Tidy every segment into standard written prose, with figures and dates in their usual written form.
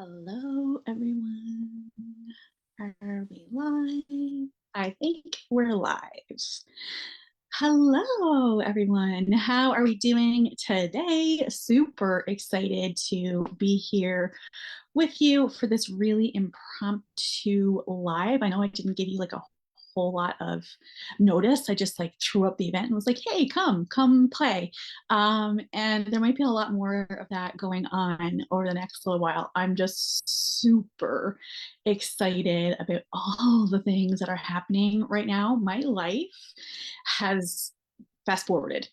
Hello, everyone. Are we live? I think we're live. Hello, everyone. How are we doing today? Super excited to be here with you for this really impromptu live. I know I didn't give you like a whole lot of notice. I just like threw up the event and was like, hey, come play. And there might be a lot more of that going on over the next little while. I'm just super excited about all the things that are happening right now. My life has fast forwarded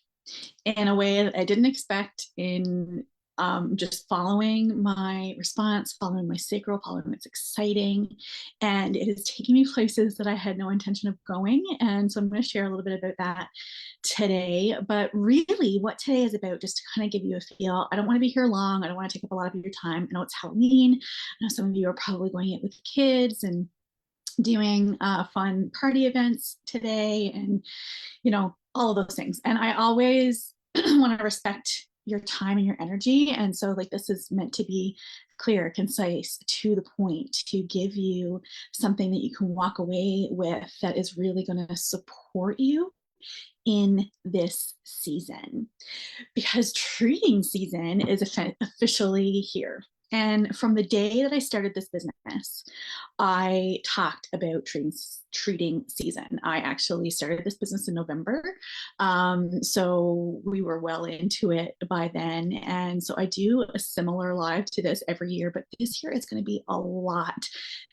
in a way that I didn't expect in just following my response, following my sacral, following what's exciting. And it is taking me places that I had no intention of going. And so I'm going to share a little bit about that today. But really, what today is about, just to kind of give you a feel, I don't want to be here long. I don't want to take up a lot of your time. I know it's Halloween. I know some of you are probably going it with kids and doing fun party events today and all of those things. And I always want to respect your time and your energy. And so, like, this is meant to be clear, concise, to the point, to give you something that you can walk away with that is really going to support you in this season, because treating season is officially here. And from the day that I started this business, I talked about treating season. I actually started this business in November. So we were well into it by then. And so I do a similar live to this every year, but this year it's going to be a lot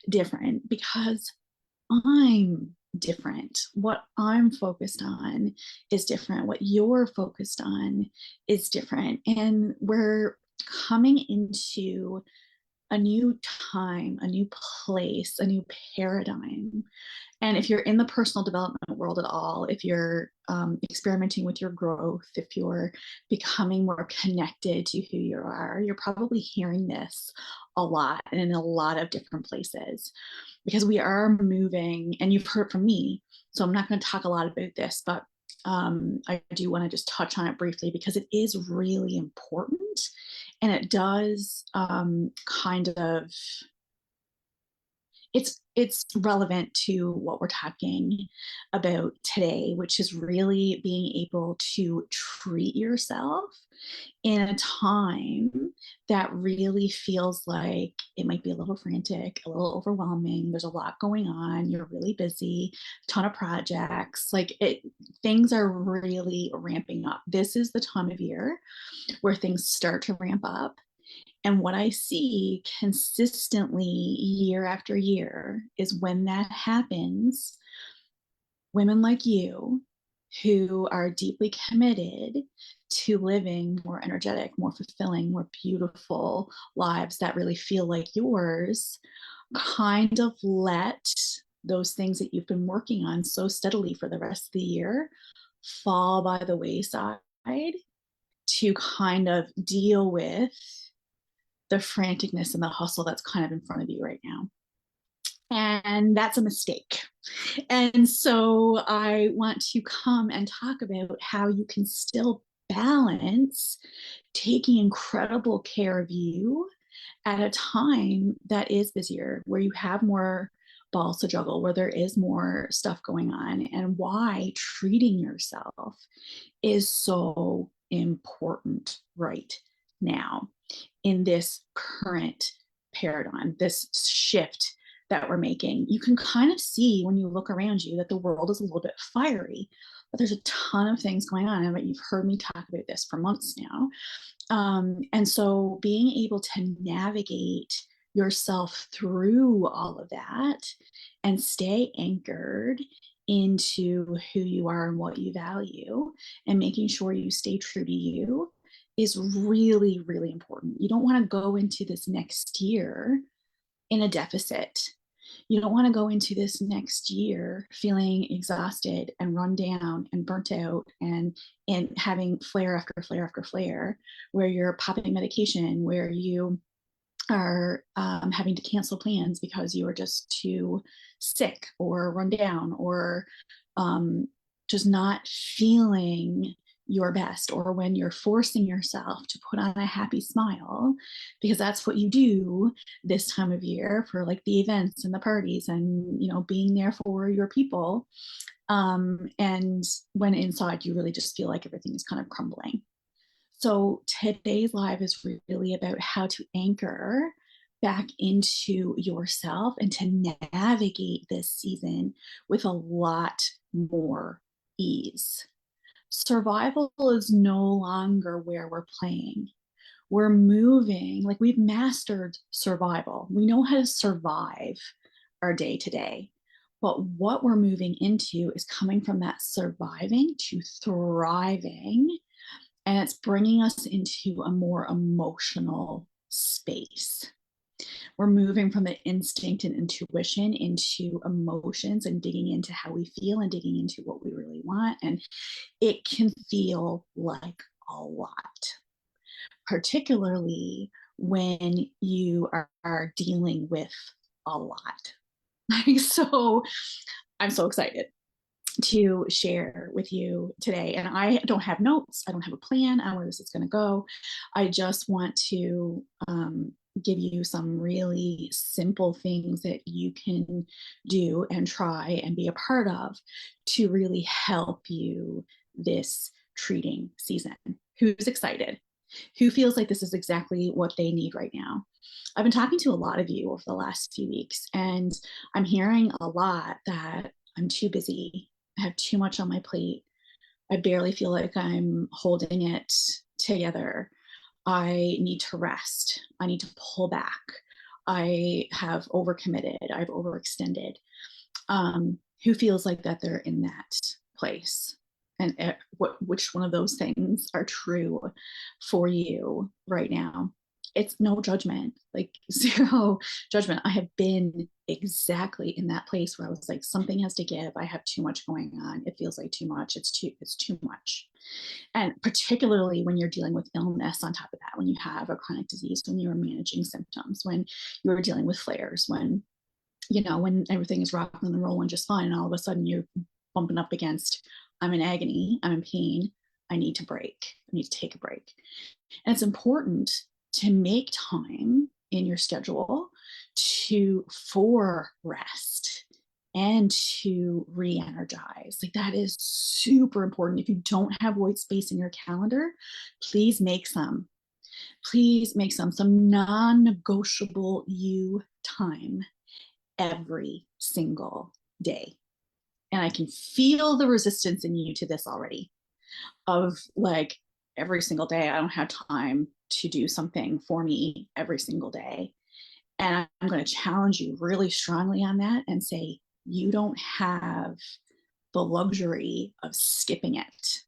different because I'm different. What I'm focused on is different. What you're focused on is different. And we're coming into a new time, a new place, a new paradigm. And if you're in the personal development world at all, if you're experimenting with your growth, if you're becoming more connected to who you are, you're probably hearing this a lot and in a lot of different places because we are moving, and you've heard from me. So I'm not going to talk a lot about this, but I do want to just touch on it briefly because it is really important and it does kind of it's relevant to what we're talking about today, which is really being able to treat yourself in a time that really feels like it might be a little frantic, a little overwhelming. There's a lot going on. You're really busy, a ton of projects. Things are really ramping up. This is the time of year where things start to ramp up. And what I see consistently year after year is when that happens, women like you who are deeply committed to living more energetic, more fulfilling, more beautiful lives that really feel like yours, kind of let those things that you've been working on so steadily for the rest of the year fall by the wayside to kind of deal with the franticness and the hustle that's kind of in front of you right now. And that's a mistake. And so I want to come and talk about how you can still balance taking incredible care of you at a time that is busier, where you have more balls to juggle, where there is more stuff going on, and why treating yourself is so important right now in this current paradigm, this shift that we're making. You can kind of see when you look around you that the world is a little bit fiery, but there's a ton of things going on. And you've heard me talk about this for months now. And so being able to navigate yourself through all of that and stay anchored into who you are and what you value and making sure you stay true to you is really, really important. You don't want to go into this next year in a deficit. You don't want to go into this next year feeling exhausted and run down and burnt out and having flare after flare after flare, where you're popping medication, where you are having to cancel plans because you are just too sick or run down or just not feeling your best, or when you're forcing yourself to put on a happy smile, because that's what you do this time of year for like the events and the parties and, being there for your people. And when inside you really just feel like everything is kind of crumbling. So today's live is really about how to anchor back into yourself and to navigate this season with a lot more ease. Survival is no longer where we're playing. We're moving, like we've mastered survival. We know how to survive our day to day. But what we're moving into is coming from that surviving to thriving, and it's bringing us into a more emotional space. We're moving from the instinct and intuition into emotions and digging into how we feel and digging into what we really want. And it can feel like a lot, particularly when you are dealing with a lot. So I'm so excited to share with you today. And I don't have notes, I don't have a plan on where this is going to go. I just want to give you some really simple things that you can do and try and be a part of to really help you this treating season. Who's excited? Who feels like this is exactly what they need right now? I've been talking to a lot of you over the last few weeks, and I'm hearing a lot that I'm too busy. I have too much on my plate. I barely feel like I'm holding it together. I need to rest. I need to pull back. I have overcommitted. I've overextended. Who feels like that they're in that place? And which one of those things are true for you right now? It's no judgment, like zero judgment. I have been exactly in that place where I was like, something has to give. I have too much going on. It feels like too much. It's too much. And particularly when you're dealing with illness on top of that, when you have a chronic disease, when you're managing symptoms, when you're dealing with flares, when everything is rocking and rolling just fine, and all of a sudden you're bumping up against, I'm in agony, I'm in pain, I need to break, I need to take a break. And it's important to make time in your schedule for rest and to re-energize. Like that is super important. If you don't have white space in your calendar, please make some. Please make some non-negotiable you time every single day. And I can feel the resistance in you to this already, of like, every single day I don't have time to do something for me every single day. And I'm going to challenge you really strongly on that and say, you don't have the luxury of skipping it.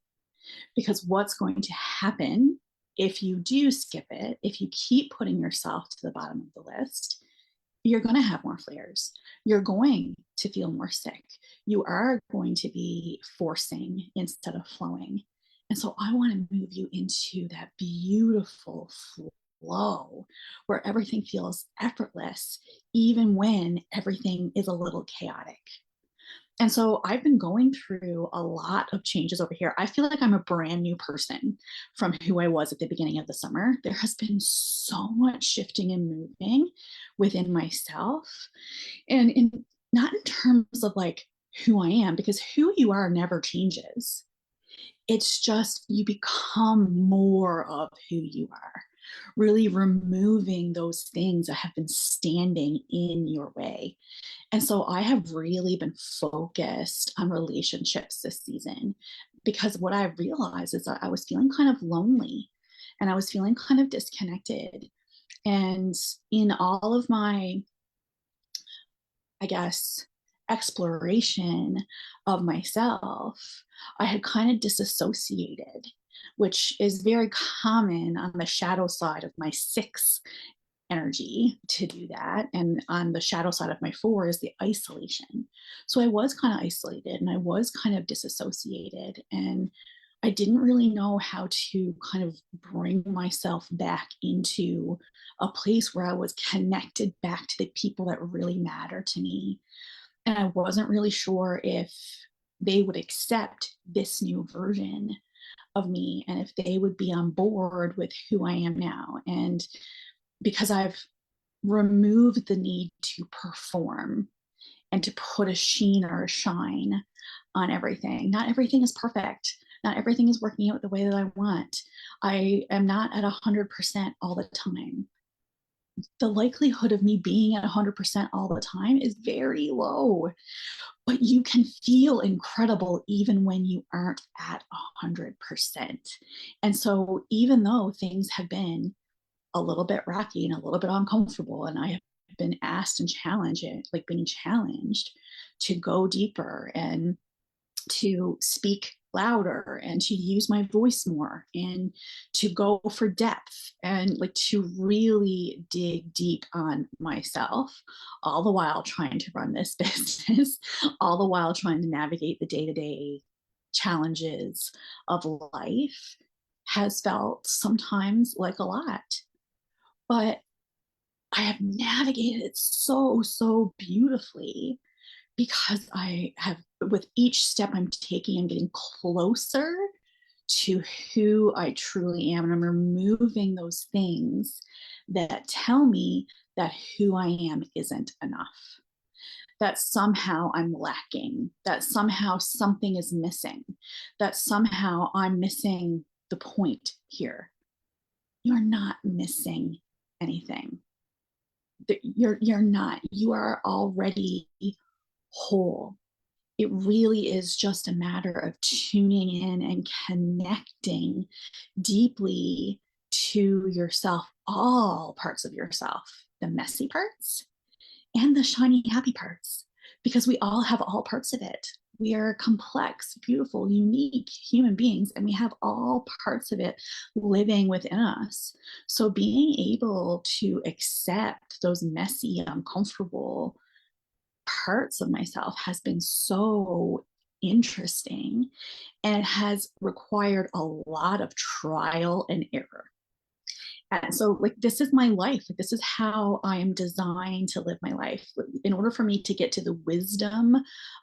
Because what's going to happen if you do skip it, if you keep putting yourself to the bottom of the list, you're going to have more flares. You're going to feel more sick. You are going to be forcing instead of flowing. And so I want to move you into that beautiful flow where everything feels effortless, even when everything is a little chaotic. And so I've been going through a lot of changes over here. I feel like I'm a brand new person from who I was at the beginning of the summer. There has been so much shifting and moving within myself. And not in terms of like who I am, because who you are never changes. It's just you become more of who you are, really removing those things that have been standing in your way. And so I have really been focused on relationships this season, because what I realized is that I was feeling kind of lonely and I was feeling kind of disconnected. And in all of my, I guess, exploration of myself, I had kind of disassociated, which is very common on the shadow side of my 6 energy to do that. And on the shadow side of my 4 is the isolation. So I was kind of isolated and I was kind of disassociated. And I didn't really know how to kind of bring myself back into a place where I was connected back to the people that really matter to me. And I wasn't really sure if they would accept this new version of me and if they would be on board with who I am now. And because I've removed the need to perform and to put a sheen or a shine on everything. Not everything is perfect. Not everything is working out the way that I want. I am not at 100% all the time. The likelihood of me being at 100% all the time is very low, but you can feel incredible even when you aren't at 100%. And so, even though things have been a little bit rocky and a little bit uncomfortable, and I have been asked and challenged, like being challenged to go deeper and to speak louder and to use my voice more and to go for depth and like to really dig deep on myself, all the while trying to run this business, all the while trying to navigate the day-to-day challenges of life, has felt sometimes like a lot. But I have navigated it so beautifully because I have, with each step I'm taking, I'm getting closer to who I truly am. And I'm removing those things that tell me that who I am isn't enough, that somehow I'm lacking, that somehow something is missing, that somehow I'm missing the point here. You're not missing anything. You're not. You are already whole. It really is just a matter of tuning in and connecting deeply to yourself, all parts of yourself, the messy parts and the shiny, happy parts, because we all have all parts of it. We are complex, beautiful, unique human beings, and we have all parts of it living within us. So, being able to accept those messy, uncomfortable parts of myself has been so interesting, and it has required a lot of trial and error. And so, like, this is my life. This is how I am designed to live my life. In order for me to get to the wisdom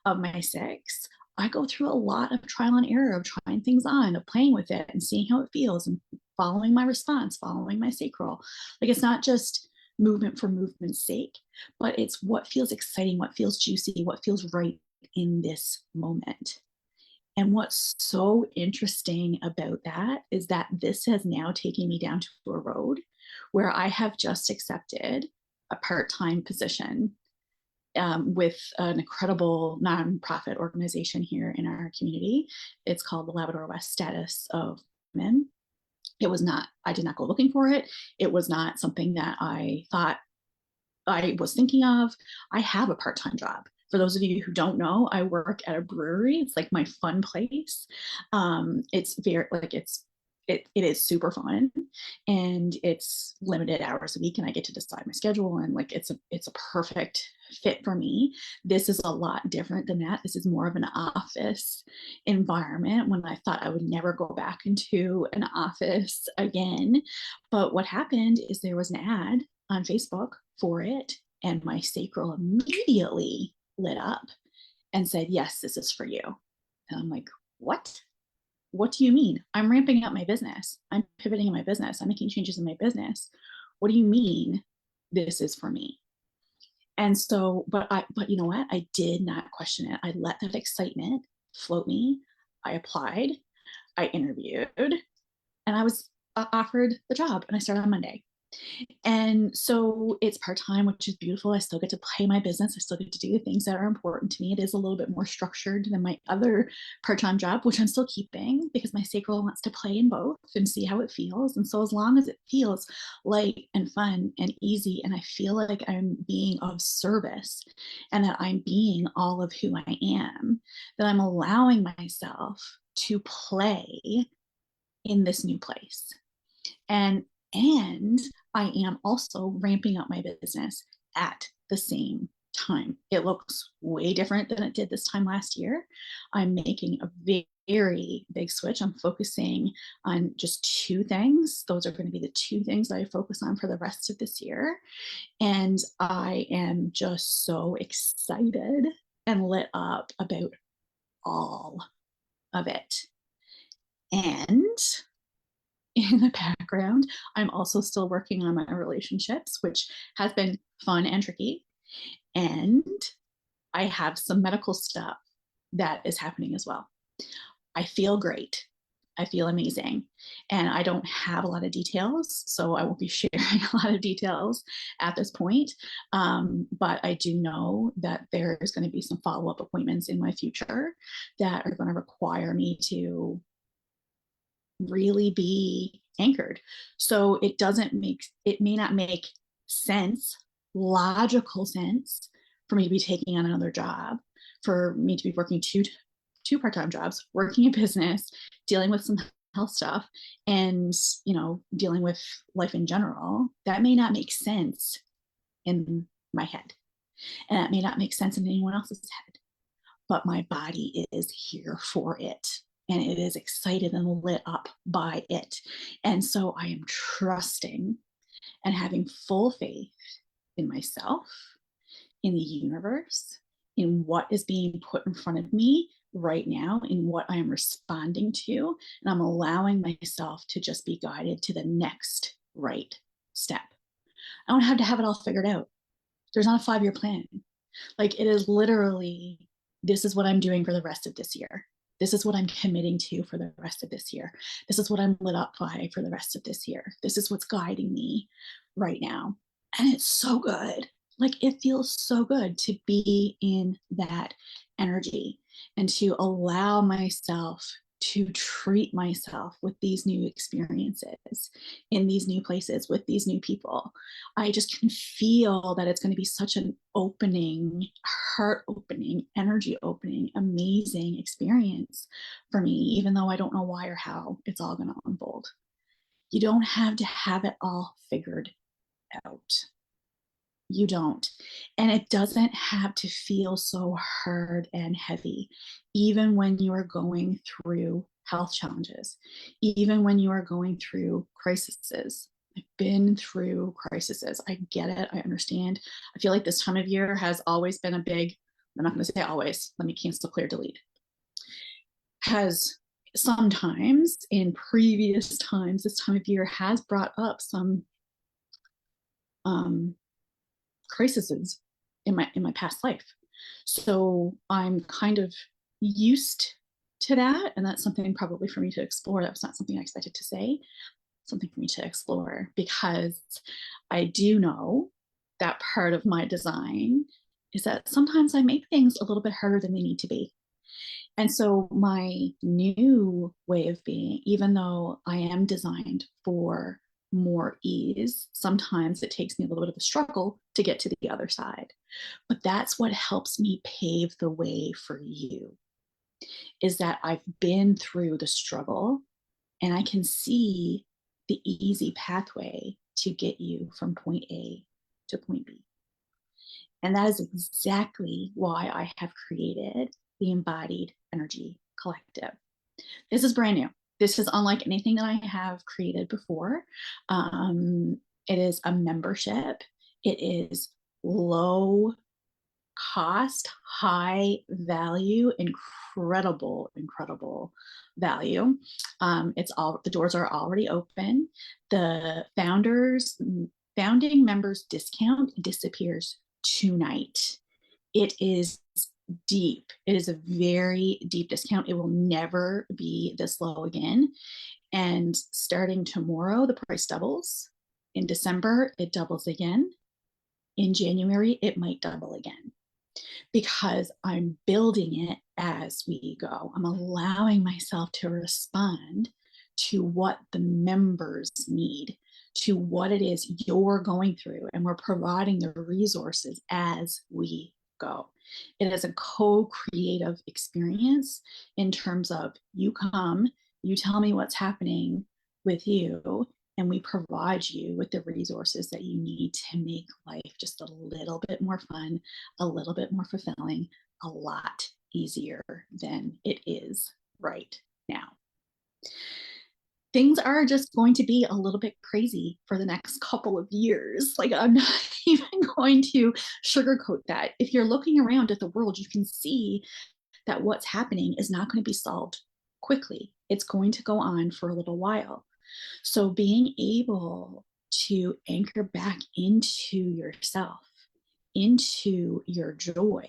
of my six, I go through a lot of trial and error of trying things on, of playing with it and seeing how it feels and following my response, following my sacral. Like, it's not just movement for movement's sake, but it's what feels exciting, what feels juicy, what feels right in this moment. And what's so interesting about that is that this has now taken me down to a road where I have just accepted a part-time position with an incredible nonprofit organization here in our community. It's called the Labrador West Status of Women. It was not, I did not go looking for it. It was not something that I thought I was thinking of. I have a part-time job. For those of you who don't know, I work at a brewery. It's like my fun place. It's very like it is super fun, and it's limited hours a week, and I get to decide my schedule, and like it's a perfect fit for me. This is a lot different than that. This is more of an office environment, when I thought I would never go back into an office again. But what happened is there was an ad on Facebook for it, and my sacral immediately lit up and said, yes, this is for you. And I'm like, what? What do you mean? I'm ramping up my business. I'm pivoting in my business. I'm making changes in my business. What do you mean this is for me? And so, but you know what? I did not question it. I let that excitement float me. I applied, I interviewed, and I was offered the job, and I started on Monday. And so it's part-time, which is beautiful. I still get to play my business. I still get to do the things that are important to me. It is a little bit more structured than my other part-time job, which I'm still keeping because my sacral wants to play in both and see how it feels. And so as long as it feels light and fun and easy, and I feel like I'm being of service and that I'm being all of who I am, that I'm allowing myself to play in this new place. And I am also ramping up my business at the same time. It looks way different than it did this time last year. I'm making a very big switch. I'm focusing on just two things. Those are going to be the two things that I focus on for the rest of this year. And I am just so excited and lit up about all of it. And in the background, I'm also still working on my relationships, which has been fun and tricky. And I have some medical stuff that is happening as well. I feel great. I feel amazing. And I don't have a lot of details, so I won't be sharing a lot of details at this point. But I do know that there's going to be some follow up appointments in my future that are going to require me to really be anchored. So it may not make sense, logical sense for me to be taking on another job, for me to be working two part-time jobs, working a business, dealing with some health stuff, and dealing with life in general. That may not make sense in my head, and that may not make sense in anyone else's head, but my body is here for it, and it is excited and lit up by it. And so I am trusting and having full faith in myself, in the universe, in what is being put in front of me right now, in what I am responding to. And I'm allowing myself to just be guided to the next right step. I don't have to have it all figured out. There's not a 5-year plan. Like, it is literally, this is what I'm doing for the rest of this year. This is what I'm committing to for the rest of this year. This is what I'm lit up by for the rest of this year. This is what's guiding me right now. And it's so good. Like, it feels so good to be in that energy and to allow myself to treat myself with these new experiences in these new places with these new people. I just can feel that it's going to be such an opening, heart opening, energy opening, amazing experience for me, even though I don't know why or how it's all going to unfold. You don't have to have it all figured out. You don't. And it doesn't have to feel so hard and heavy, even when you are going through health challenges, even when you are going through crises. I've been through crises. I get it. I understand. I feel like this time of year has always been a big, I'm not going to say always, let me cancel, clear, delete, has sometimes in previous times, this time of year has brought up some um, crises in my past life. So I'm kind of used to that, and that's something probably for me to explore. That was not something I expected to say. Something for me to explore, because I do know that part of my design is that sometimes I make things a little bit harder than they need to be. And so my new way of being, even though I am designed for more ease, sometimes it takes me a little bit of a struggle to get to the other side. But that's what helps me pave the way for you, is that I've been through the struggle and I can see the easy pathway to get you from point A to point B. And that is exactly why I have created the Embodied Energy Collective. This is brand new. This is unlike anything that I have created before. It is a membership. It is low cost, high value, incredible value. It's all, the doors are already open. The founding members discount disappears tonight. It is deep. It is a very deep discount. It will never be this low again. And starting tomorrow, the price doubles. In December, it doubles again. In January, it might double again, because I'm building it as we go. I'm allowing myself to respond to what the members need, to what it is you're going through, and we're providing the resources as we go. It is a co-creative experience in terms of, you come, you tell me what's happening with you, and we provide you with the resources that you need to make life just a little bit more fun, a little bit more fulfilling, a lot easier than it is right now. Things are just going to be a little bit crazy for the next couple of years. Like, I'm not even going to sugarcoat that. If you're looking around at the world, you can see that what's happening is not going to be solved quickly. It's going to go on for a little while. So being able to anchor back into yourself, into your joy,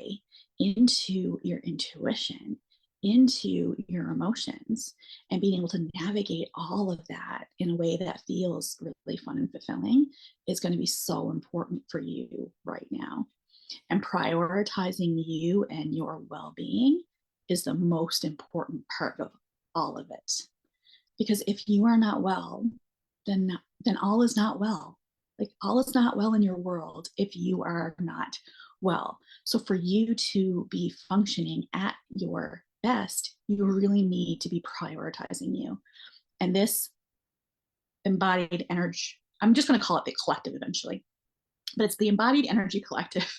into your intuition, into your emotions, and being able to navigate all of that in a way that feels really fun and fulfilling is going to be so important for you right now. And prioritizing you and your well being is the most important part of all of it. Because if you are not well, then all is not well. Like all is not well in your world if you are not well. So for you to be functioning at your best, you really need to be prioritizing you. And this embodied energy, I'm just going to call it the collective eventually, but it's the embodied energy collective.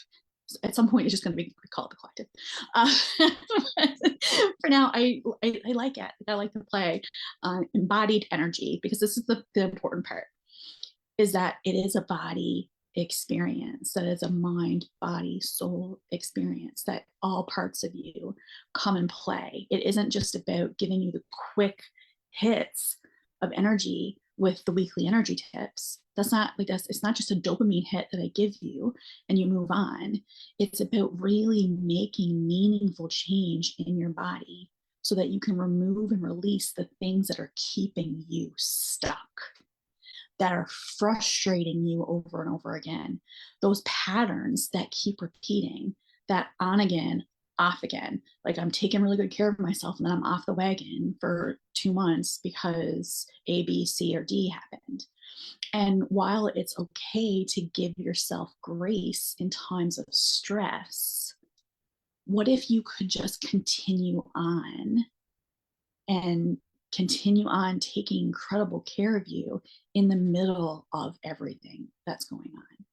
At some point, it's just going to be called the collective. For now, I like it. I like to play embodied energy because this is the important part, is that it is a body experience, that is a mind, body, soul experience, that all parts of you come and play. It isn't just about giving you the quick hits of energy with the weekly energy tips. That's not like that's it's not just a dopamine hit that I give you and you move on. It's about really making meaningful change in your body so that you can remove and release the things that are keeping you stuck, that are frustrating you over and over again. Those patterns that keep repeating, that on again, off again. Like I'm taking really good care of myself and then I'm off the wagon for 2 months because A, B, C, or D happened. And while it's okay to give yourself grace in times of stress, what if you could just continue on and continue on taking incredible care of you in the middle of everything that's going on?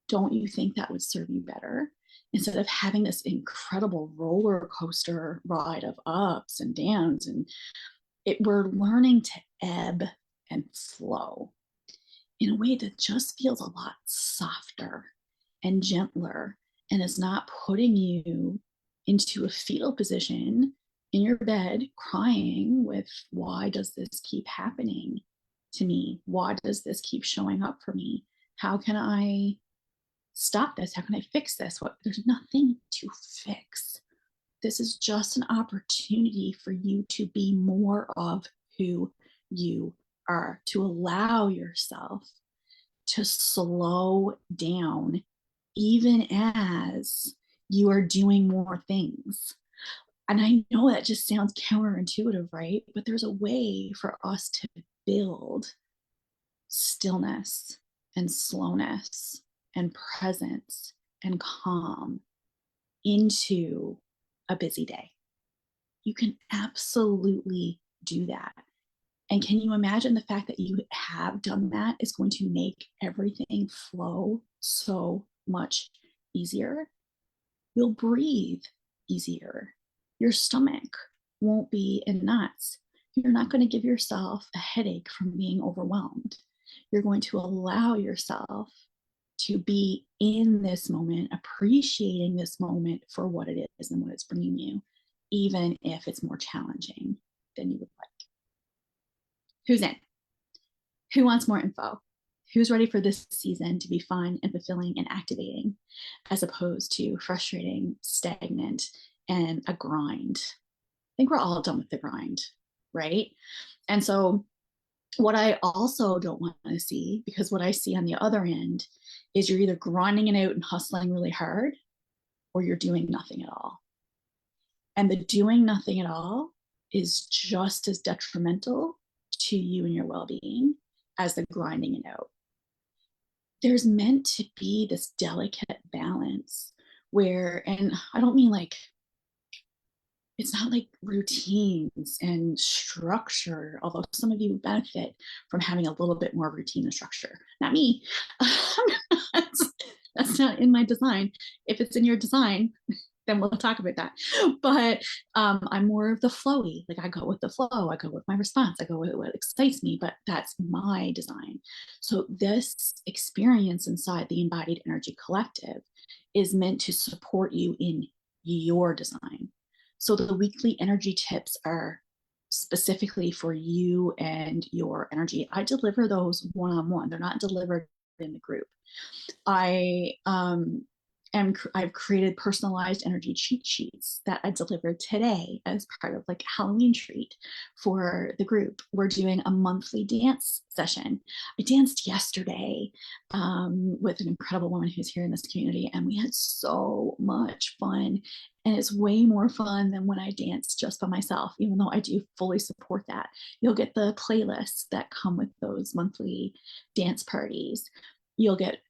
Don't you think that would serve you better? Instead of having this incredible roller coaster ride of ups and downs, and we're learning to ebb and flow in a way that just feels a lot softer and gentler and is not putting you into a fetal position in your bed crying with, why does this keep happening to me? Why does this keep showing up for me? How can I stop this? How can I fix this? There's nothing to fix. This is just an opportunity for you to be more of who you are, to allow yourself to slow down, even as you are doing more things. And I know that just sounds counterintuitive, right? But there's a way for us to build stillness and slowness and presence and calm into a busy day. You can absolutely do that. And can you imagine the fact that you have done that is going to make everything flow so much easier? You'll breathe easier. Your stomach won't be in knots. You're not going to give yourself a headache from being overwhelmed. You're going to allow yourself to be in this moment, appreciating this moment for what it is and what it's bringing you, even if it's more challenging than you would like. Who's in? Who wants more info? Who's ready for this season to be fun and fulfilling and activating, as opposed to frustrating, stagnant, and a grind? I think we're all done with the grind, right? And so what I also don't want to see, because what I see on the other end is you're either grinding it out and hustling really hard, or you're doing nothing at all. And the doing nothing at all is just as detrimental to you and your well-being as the grinding it out. There's meant to be this delicate balance where, and I don't mean like, it's not like routines and structure, although some of you benefit from having a little bit more routine and structure. Not me. That's not in my design. If it's in your design, then we'll talk about that. But I'm more of the flowy. Like I go with the flow. I go with my response. I go with what excites me, but that's my design. So this experience inside the Embodied Energy Collective is meant to support you in your design. So the weekly energy tips are specifically for you and your energy. I deliver those one-on-one. They're not delivered in the group. I I've created personalized energy cheat sheets that I delivered today as part of like Halloween treat for the group. We're doing a monthly dance session. I danced yesterday with an incredible woman who's here in this community, and we had so much fun. And it's way more fun than when I dance just by myself, even though I do fully support that. You'll get the playlists that come with those monthly dance parties. You'll get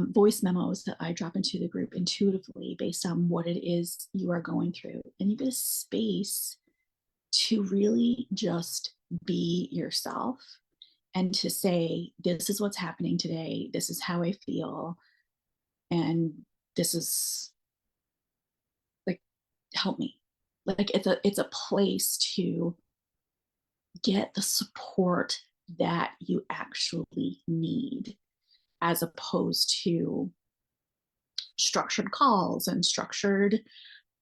voice memos that I drop into the group intuitively based on what it is you are going through. And you get a space to really just be yourself and to say, this is what's happening today. This is how I feel. And this is like, help me. Like it's a place to get the support that you actually need, as opposed to structured calls and structured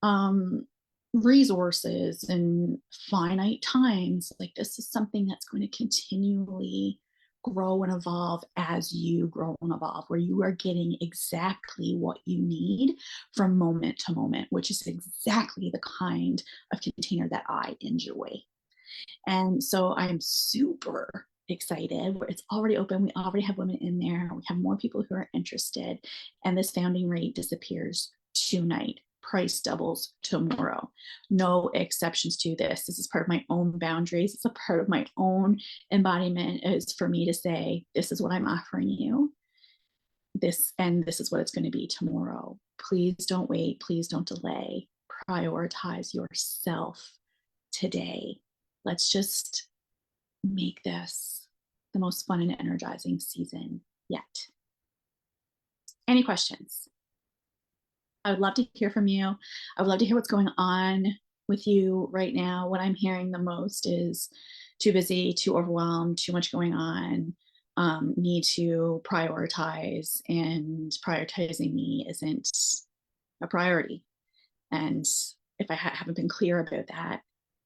um, resources and finite times. Like this is something that's going to continually grow and evolve as you grow and evolve, where you are getting exactly what you need from moment to moment, which is exactly the kind of container that I enjoy. And so I'm super excited. It's already open. We already have women in there. We have more people who are interested. And this founding rate disappears tonight. Price doubles tomorrow. No exceptions to this. This is part of my own boundaries. It's a part of my own embodiment, is for me to say, this is what I'm offering you. This is what it's going to be tomorrow. Please don't wait. Please don't delay. Prioritize yourself today. Let's just make this the most fun and energizing season yet. Any questions? I would love to hear from you. I would love to hear what's going on with you right now. What I'm hearing the most is too busy, too overwhelmed, too much going on, need to prioritize, and prioritizing me isn't a priority. And if I haven't been clear about that,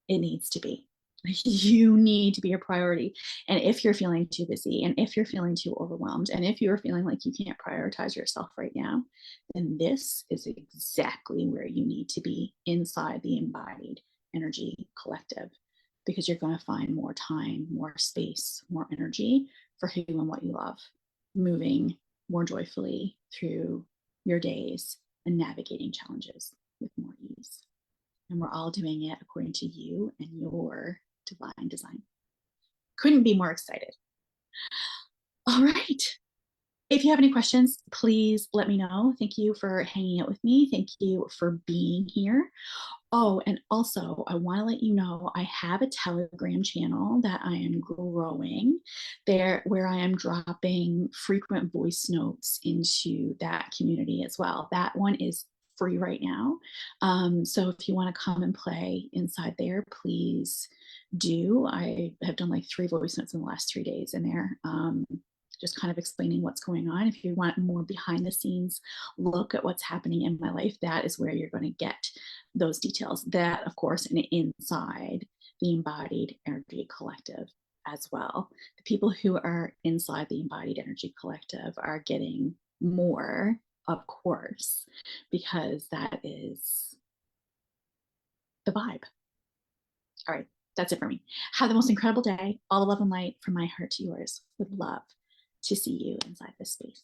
it needs to be. You need to be a priority. And if you're feeling too busy, and if you're feeling too overwhelmed, and if you're feeling like you can't prioritize yourself right now, then this is exactly where you need to be, inside the embodied energy collective, because you're going to find more time, more space, more energy for who and what you love, moving more joyfully through your days and navigating challenges with more ease. And we're all doing it according to you and your divine design. Couldn't be more excited. All right. If you have any questions, please let me know. Thank you for hanging out with me. Thank you for being here. Oh, and also, I want to let you know I have a Telegram channel that I am growing there, where I am dropping frequent voice notes into that community as well. That one is free right now. So if you want to come and play inside there, please do. I have done like 3 voice notes in the last 3 days in there. Just kind of explaining what's going on. If you want more behind the scenes look at what's happening in my life, that is where you're going to get those details. That, of course, and inside the embodied energy collective as well. The people who are inside the embodied energy collective are getting more, of course, because that is the vibe. All right, that's it for me. Have the most incredible day. All the love and light from my heart to yours. Would love to see you inside this space.